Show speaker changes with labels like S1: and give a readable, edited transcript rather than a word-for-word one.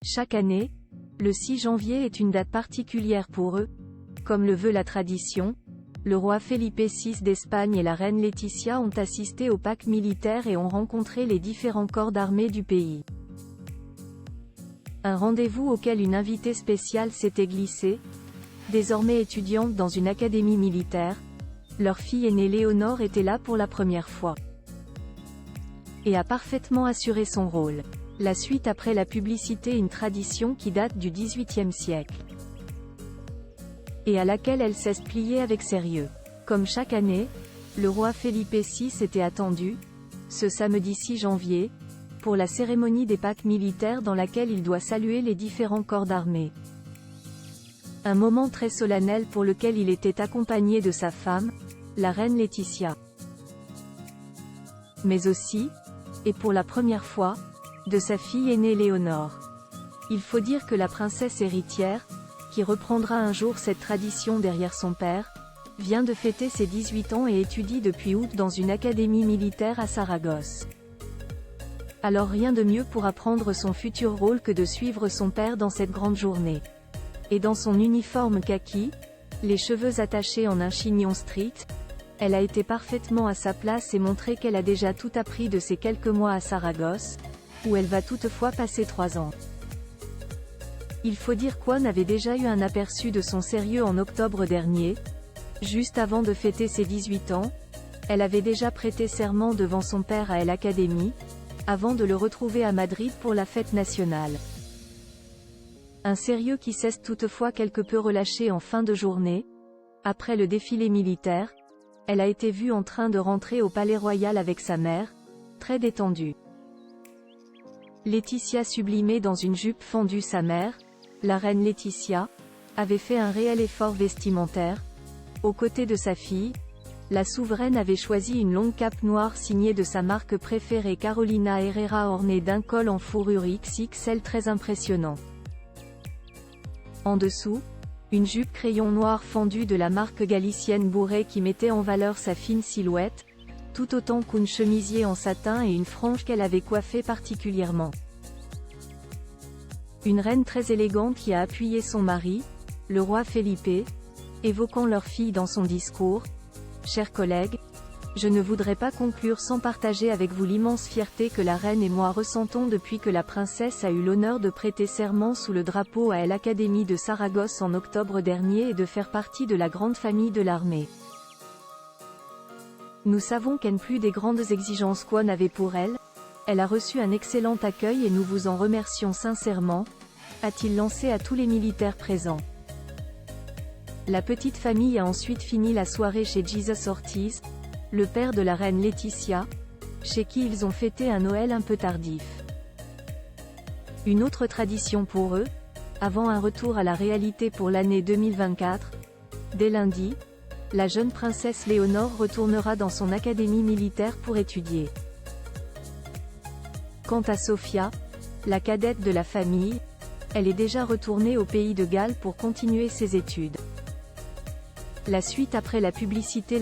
S1: Chaque année, le 6 janvier est une date particulière pour eux. Comme le veut la tradition, le roi Felipe VI d'Espagne et la reine Laetitia ont assisté au Pâques militaire et ont rencontré les différents corps d'armée du pays. Un rendez-vous auquel une invitée spéciale s'était glissée. Désormais étudiante dans une académie militaire, leur fille aînée Léonore était là pour la première fois. Et a parfaitement assuré son rôle. La suite après la publicité, une tradition qui date du XVIIIe siècle. Et à laquelle elle s'est pliée avec sérieux. Comme chaque année, le roi Felipe VI était attendu, ce samedi 6 janvier, pour la cérémonie des Pâques militaires dans laquelle il doit saluer les différents corps d'armée. Un moment très solennel pour lequel il était accompagné de sa femme, la reine Laetitia. Mais aussi, et pour la première fois, de sa fille aînée Léonore. Il faut dire que la princesse héritière, qui reprendra un jour cette tradition derrière son père, vient de fêter ses 18 ans et étudie depuis août dans une académie militaire à Saragosse. Alors rien de mieux pour apprendre son futur rôle que de suivre son père dans cette grande journée. Et dans son uniforme kaki, les cheveux attachés en un chignon strict, elle a été parfaitement à sa place et montré qu'elle a déjà tout appris de ses quelques mois à Saragosse, où elle va toutefois passer 3 ans. Il faut dire qu'Juan avait déjà eu un aperçu de son sérieux en octobre dernier. Juste avant de fêter ses 18 ans, elle avait déjà prêté serment devant son père à l'Académie, avant de le retrouver à Madrid pour la fête nationale. Un sérieux qui cesse toutefois quelque peu relâché en fin de journée. Après le défilé militaire, elle a été vue en train de rentrer au Palais Royal avec sa mère, très détendue. Laetitia sublimée dans une jupe fendue. Sa mère, la reine Laetitia, avait fait un réel effort vestimentaire. Aux côtés de sa fille, la souveraine avait choisi une longue cape noire signée de sa marque préférée Carolina Herrera ornée d'un col en fourrure XXL très impressionnant. En dessous, une jupe crayon noir fendue de la marque galicienne Bourret qui mettait en valeur sa fine silhouette, tout autant qu'une chemisier en satin et une frange qu'elle avait coiffée particulièrement. Une reine très élégante qui a appuyé son mari, le roi Felipe, évoquant leur fille dans son discours. Chers collègues, je ne voudrais pas conclure sans partager avec vous l'immense fierté que la reine et moi ressentons depuis que la princesse a eu l'honneur de prêter serment sous le drapeau à l'Académie de Saragosse en octobre dernier et de faire partie de la grande famille de l'armée. Nous savons qu'en plus des grandes exigences qu'Juan avait pour elle, elle a reçu un excellent accueil et nous vous en remercions sincèrement, a-t-il lancé à tous les militaires présents. La petite famille a ensuite fini la soirée chez Jesus Ortiz, le père de la reine Laetitia, chez qui ils ont fêté un Noël un peu tardif. Une autre tradition pour eux, avant un retour à la réalité pour l'année 2024, dès lundi, la jeune princesse Léonore retournera dans son académie militaire pour étudier. Quant à Sofia, la cadette de la famille, elle est déjà retournée au pays de Galles pour continuer ses études. La suite après la publicité.